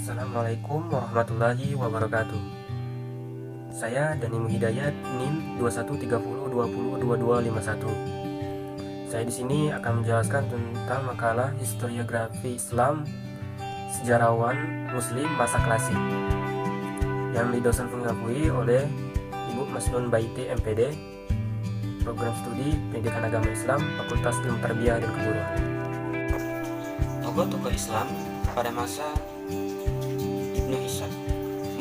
Assalamualaikum warahmatullahi wabarakatuh. Saya Dani Muhidayat, NIM 2130202251. Saya di sini akan menjelaskan tentang makalah historiografi Islam sejarawan Muslim masa klasik yang didosen mengakui oleh Ibu Masnun Baiti MPD, Program Studi Pendidikan Agama Islam, Fakultas Ilmu Tarbiyah dan Keguruan. Tokoh-tokoh Islam pada masa Ibnu Ishaq.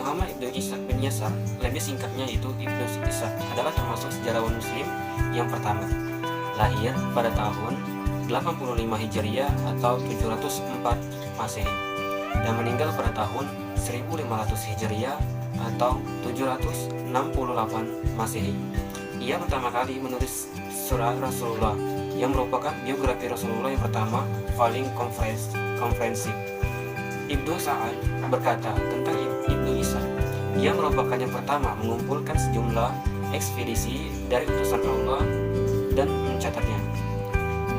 Muhammad Ibnu Ishaq bin Yasar, lebih singkatnya yaitu Ibnu Ishaq, adalah termasuk sejarawan Muslim yang pertama. Lahir pada tahun 85 Hijriah atau 704 Masehi dan meninggal pada tahun 1500 Hijriah atau 768 Masehi. Ia pertama kali menulis surah Rasulullah yang merupakan biografi Rasulullah yang pertama paling komprehensif. Ibnu Sa'ad berkata tentang Ibnu Ishaq, dia merupakan yang pertama mengumpulkan sejumlah ekspedisi dari utusan Allah dan mencatatnya.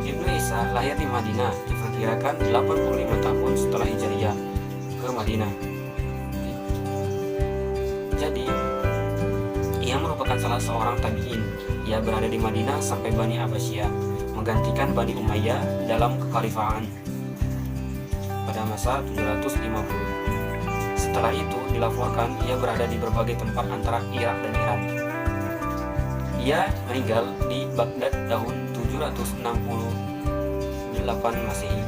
Ibnu Ishaq lahir di Madinah, diperkirakan 85 tahun setelah Hijriah ke Madinah. Jadi, ia merupakan salah seorang tabi'in. Ia berada di Madinah sampai Bani Abbasiyah menggantikan Bani Umayyah dalam kekhalifahan pada masa 750. Setelah itu dilaporkan ia berada di berbagai tempat antara Irak dan Iran. Ia meninggal di Baghdad tahun 768 Masehi.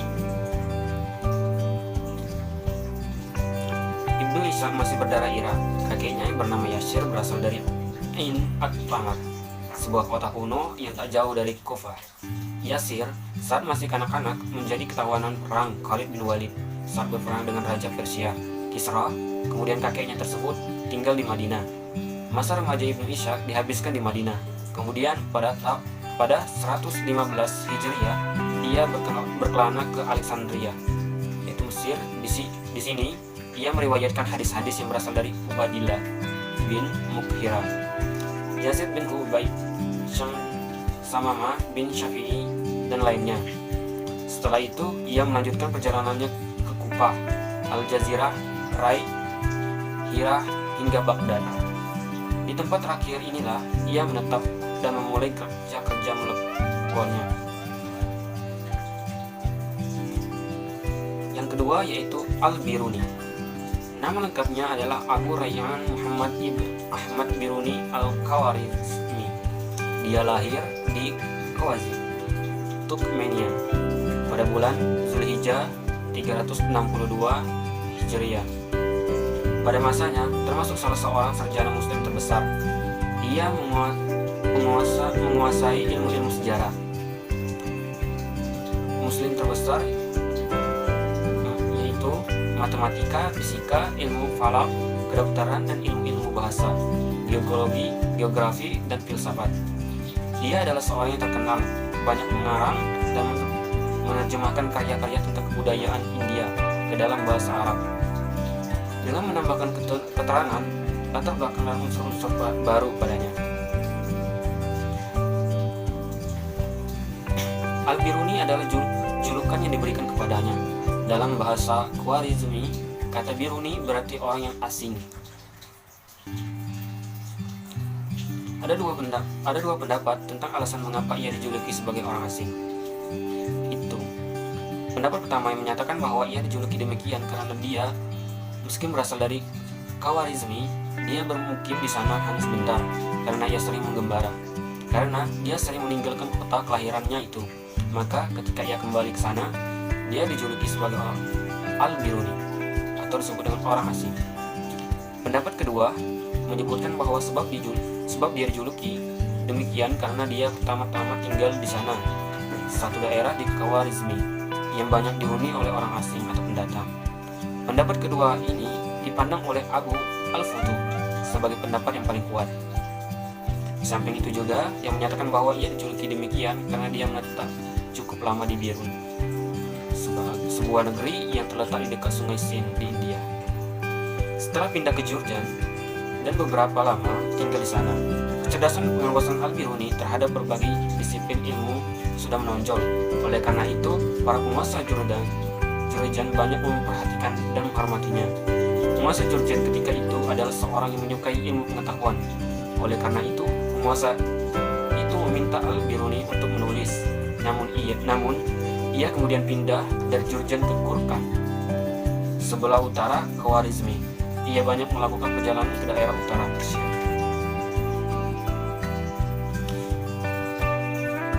Ibnu Ishaq masih berdarah Irak. Kakeknya yang bernama Yasir berasal dari Ain At-Tamar, sebuah kota kuno yang tak jauh dari Kufah. Yasir saat masih kanak-kanak menjadi ketawanan perang Khalid bin Walid saat berperang dengan Raja Persia, Kisra. Kemudian kakeknya tersebut tinggal di Madinah. Masa remaja Ibnu Ishaq dihabiskan di Madinah. Kemudian pada 115 Hijriah ia berkelana ke Alexandria, yaitu Mesir. Di sini ia meriwayatkan hadis-hadis yang berasal dari Ubadillah bin Mughirah, Yazid bin Hubayb, Samamah bin Syafi'i, dan lainnya. Setelah itu, ia melanjutkan perjalanannya ke Kufah, Al-Jazirah, Rai, Hirah, hingga Baghdad. Di tempat terakhir inilah ia menetap dan memulai kerja-kerja melepuhnya. Yang kedua yaitu Al-Biruni. Nama lengkapnya adalah Abu Rayyan Muhammad ibn Ahmad Biruni Al-Khawarizmi. Dia lahir di Khawazin, Turkmenia pada bulan Zulhijjah 362 Hijriah. Pada masanya termasuk salah seorang sarjana muslim terbesar. Dia menguasai ilmu-ilmu sejarah muslim terbesar, yaitu matematika, fisika, ilmu falak, kedokteran, dan ilmu-ilmu bahasa, geologi, geografi, dan filsafat. Dia adalah seorang yang terkenal, banyak mengarang dan menerjemahkan karya-karya tentang kebudayaan India ke dalam bahasa Arab, dengan menambahkan keterangan latar belakang dan unsur-unsur baru padanya. Al-Biruni adalah julukan yang diberikan kepadanya. Dalam bahasa Khwarizmi, kata Biruni berarti orang yang asing. Ada dua pendapat tentang alasan mengapa ia dijuluki sebagai orang asing. Pendapat pertama yang menyatakan bahwa ia dijuluki demikian karena dia, meski berasal dari Khwarizmi, dia bermukim di sana hanya sebentar karena ia sering menggembara. Karena dia sering meninggalkan kota kelahirannya itu, maka ketika ia kembali ke sana, dia dijuluki sebagai orang Al-Biruni atau disebut dengan orang asing. Pendapat kedua menyebutkan bahwa sebab dia dijuluki demikian karena dia pertama-tama tinggal di sana, satu daerah di Khwarizmi yang banyak dihuni oleh orang asing atau pendatang. Pendapat kedua ini dipandang oleh Abu Al-Futuh sebagai pendapat yang paling kuat. Di samping itu juga yang menyatakan bahwa ia dijuluki demikian karena dia menetap cukup lama di Birun, sebuah negeri yang terletak di dekat sungai Sind di India. Setelah pindah ke Jurjan dan beberapa lama tinggal di sana, kecerdasan dan pengawasan Al-Biruni terhadap berbagai disiplin ilmu sudah menonjol. Oleh karena itu, para penguasa Jurjen banyak memperhatikan dan menghormatinya. Penguasa Jurjen ketika itu adalah seorang yang menyukai ilmu pengetahuan. Oleh karena itu, penguasa itu meminta Al-Biruni untuk menulis. Namun ia kemudian pindah dari Jurjen ke Gurkhan, sebelah utara Khwarizmi. Ia banyak melakukan perjalanan ke daerah utara Persia.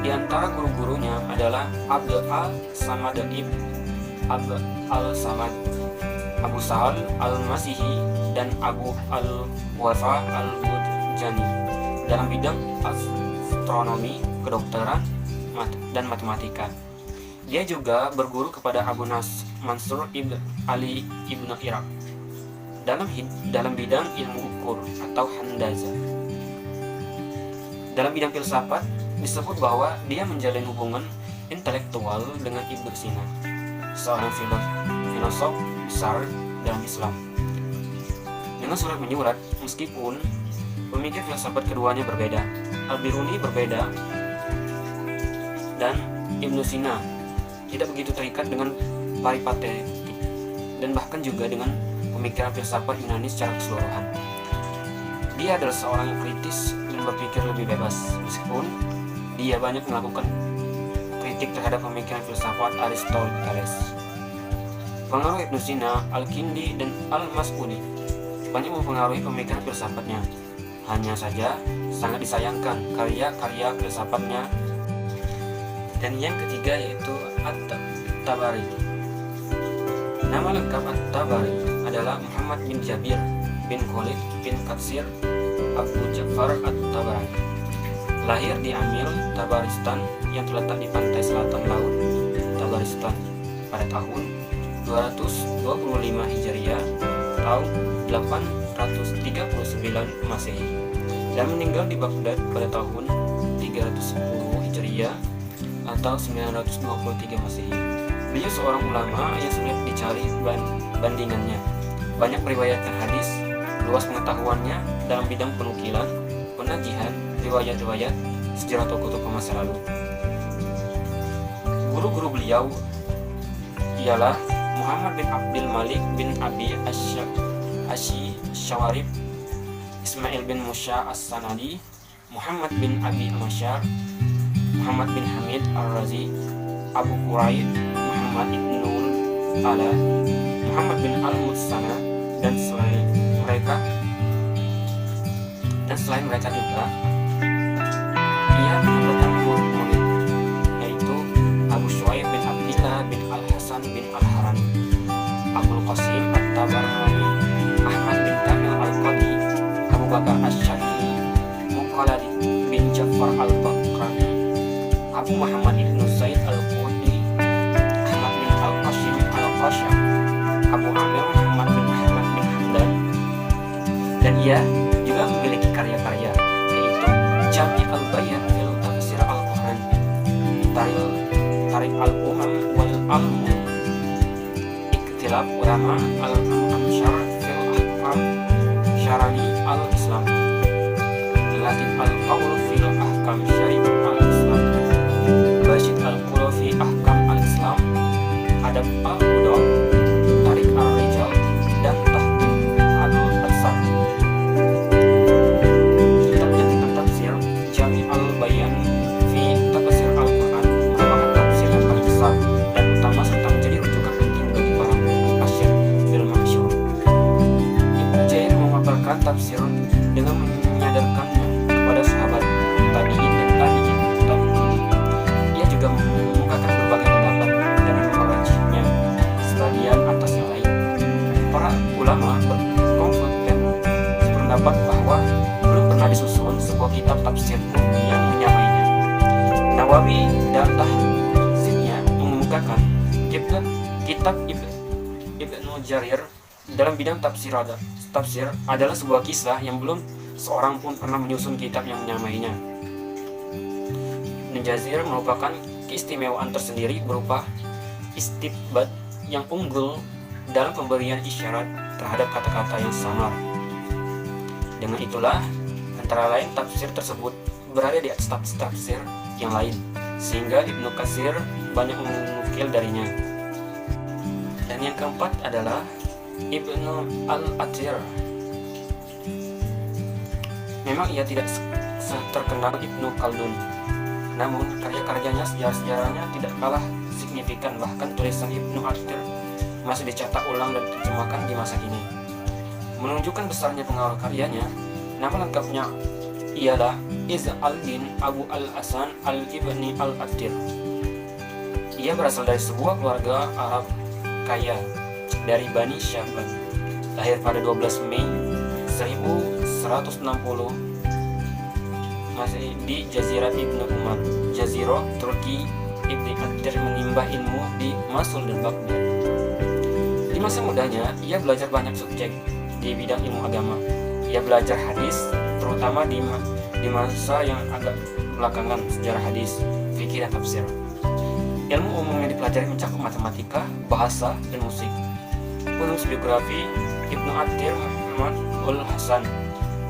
Di antara guru-gurunya adalah Abd al-Samad Abd al-Samad, Abu Sahal al-Masihi, dan Abu al-Wafa al-Budjani dalam bidang astronomi, kedokteran, dan matematika. Dia juga berguru kepada Abu Mansur ibn Ali ibn Iraq dalam bidang ilmu ukur atau handaza. Dalam bidang filsafat disebut bahwa dia menjalin hubungan intelektual dengan Ibnu Sina, seorang filosof besar dalam Islam. Dengan surat menyurat, meskipun pemikir filsafat keduanya berbeda, Al-Biruni berbeda dan Ibnu Sina tidak begitu terikat dengan paripatetik dan bahkan juga dengan pemikiran filsafat Yunani secara keseluruhan. Dia adalah seorang yang kritis dan berpikir lebih bebas, meskipun dia banyak melakukan kritik terhadap pemikiran filsafat Aristoteles. Pengaruh Ibnu Sina, Al-Kindi, dan Al-Mas'udi banyak mempengaruhi pemikiran filsafatnya. Hanya saja sangat disayangkan karya-karya filsafatnya. Dan yang ketiga yaitu At-Tabari. Nama lengkap At-Tabari adalah Muhammad bin Jabir bin Khalid bin Katsir Abu Ja'far At-Tabari. Lahir di Amil, Tabaristan yang terletak di pantai selatan laut Tabaristan pada tahun 225 Hijriah tahun 839 Masehi dan meninggal di Baghdad pada tahun 310 Hijriah atau 923 Masehi. Beliau seorang ulama yang sulit dicari bandingannya. Banyak meriwayatkan hadis, luas pengetahuannya dalam bidang penukilan, penajihan, riwayat-riwayat, sejarah tokoh-tokoh masa lalu. Guru-guru beliau ialah Muhammad bin Abdul Malik bin Abi Asy-Syawarib, Ismail bin Musa As-Sanadi, Muhammad bin Abi Masyar, Muhammad bin Hamid Ar-Razi, Abu Quraib, Muhammad Ibnul Ala, Muhammad bin Al-Mutsana, dan selain mereka juga ia menambahkan murid-murid, yaitu Abu Shuaib bin Abdillah bin Al-Hasan bin Al-Harani, Abul Qasim At-Tabarani, Ahmad bin Kamil Al-Qadi, Abu Bakar Asy-Syafi'i, Muqallad bin Ja'far Al-Bakrani, Abu Muhammad ibnu Zaid Al-Qudni, Ahmad bin Al-Qasim Al-Qasha, Abu Amir Muhammad bin Ahmad bin Hamdan. Dan ia juga memiliki karya-karya, yaitu Jami' al-Bayan fil Tafsir Al-Quran, Tarikh al-Umam wal Almu, Ikhtilaf Ulama al-Amsyar fil Ahkam Syarani al-Islam, Latif al-Qawl fil Ahkam Syarif al-Islam, Basyid al-Qulu fi Ahkam al-Islam, Adab al-Qudar, Tarikh al-Rijal, dan Tahqiq al-Ansar. Kitabnya tentang tafsir Jami' al-Bayan fi Tafsir Al-Quran merupakan tafsir yang paling besar dan utama serta menjadi rujukan penting bagi para mufassir fil Mahsyur. Ibnu Jarir memaparkan tafsir dengan menyadarkannya kepada sahabat, tabi'in, dan tabi'in. Ia juga mengemukakan berbagai pendapat dan merajihnya sebagian atas yang lain. Para ulama berkonflik sependapat bahwa belum pernah disusun sebuah kitab tafsir pun yang menyamainya. Nawawi dalam tahzibnya mengemukakan kitab Ibnu Jarir dalam bidang tafsir adalah sebuah kisah yang belum seorang pun pernah menyusun kitab yang menyamainya. Ibnu Jarir merupakan keistimewaan tersendiri berupa istibad yang unggul dalam pemberian isyarat terhadap kata-kata yang samar. Dengan itulah, antara lain tafsir tersebut berada di atas tafsir yang lain, sehingga Ibnu Katsir banyak menukil darinya. Yang keempat adalah Ibnu al-Athir. Memang ia tidak terkenal Ibnu Khaldun, namun karya-karyanya, sejarah-sejarahnya tidak kalah signifikan. Bahkan tulisan Ibnu Athir masih dicetak ulang dan diterjemahkan di masa kini. Menunjukkan besarnya pengaruh karyanya, nama lengkapnya ialah Izz al-Din Abu al-Hasan al-Ibni al-Athir. Ia berasal dari sebuah keluarga Arab kaya dari Bani Syahban. Lahir pada 12 Mei 1160 masih di Jazirah Ibnu Umar, Jazirah Turki. Ibnu Athir menimba ilmu di Mosul dan Baghdad. Di masa mudanya, ia belajar banyak subjek di bidang ilmu agama. Ia belajar hadis, terutama di masa yang agak belakangan, sejarah hadis, fikih dan tafsir. Ilmu umum yang dipelajari mencakup matematika, bahasa, dan musik. Penulis biografi Ibnu Athir Muhammad ul-Hasan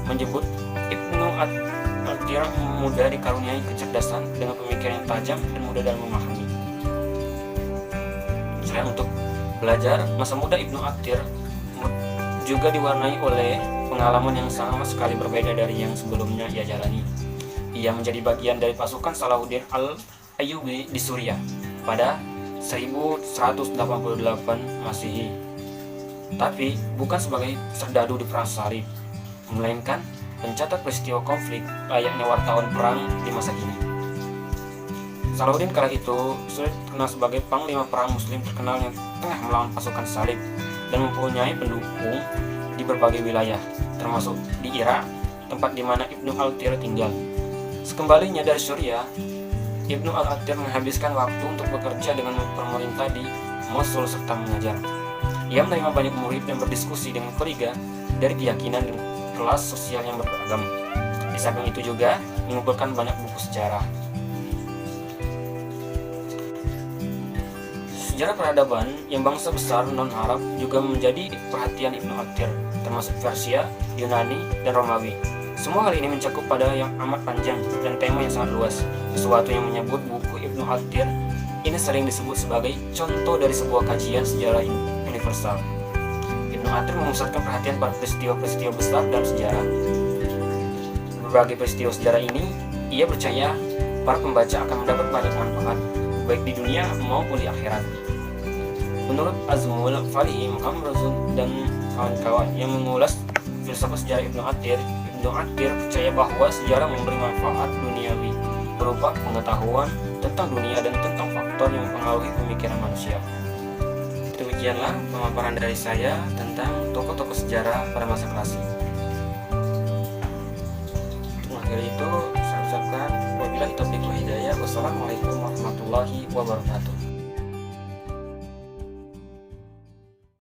menyebut Ibnu Athir muda dikaruniai kecerdasan dengan pemikiran yang tajam dan mudah dalam memahami. Selain untuk belajar, masa muda Ibnu Athir juga diwarnai oleh pengalaman yang sama sekali berbeda dari yang sebelumnya ia jalani. Ia menjadi bagian dari pasukan Salahuddin al-Ayyubi di Suriah pada 1188 Masehi. Tapi bukan sebagai serdadu di perang salib, melainkan mencatat peristiwa konflik layaknya wartawan perang di masa kini. Salahuddin kala itu sudah terkenal sebagai panglima perang muslim terkenal yang tengah melawan pasukan salib dan mempunyai pendukung di berbagai wilayah, termasuk di Irak, tempat di mana Ibnu al-Athir tinggal. Sekembalinya dari Suriah, Ibnu al-Athir menghabiskan waktu untuk bekerja dengan pemerintah di Mosul serta mengajar. Ia menerima banyak murid dan berdiskusi dengan kolega dari keyakinan dan kelas sosial yang beragam. Di samping itu juga mengumpulkan banyak buku sejarah. Sejarah peradaban yang bangsa besar non-Arab juga menjadi perhatian Ibnu Athir, termasuk Persia, Yunani, dan Romawi. Semua hal ini mencakup pada yang amat panjang dan tema yang sangat luas, sesuatu yang menyebut buku Ibnu Athir ini sering disebut sebagai contoh dari sebuah kajian sejarah universal. Ibnu Athir memusatkan perhatian pada peristiwa-peristiwa besar dalam sejarah. Berbagai peristiwa sejarah ini, ia percaya para pembaca akan mendapat banyak manfaat, baik di dunia maupun di akhirat. Menurut Azmul Falihim Kamruzun dan kawan-kawan yang mengulas filsafat sejarah Ibnu Athir percaya bahwa sejarah memberi manfaat duniawi berupa pengetahuan tentang dunia dan tentang faktor yang mempengaruhi pemikiran manusia. Demikianlah pemaparan dari saya tentang tokoh-tokoh sejarah pada masa klasik. Untuk mengakhiri itu, saya ucapkan wabillahi taufiq wal hidayah. Wassalamualaikum warahmatullahi wabarakatuh.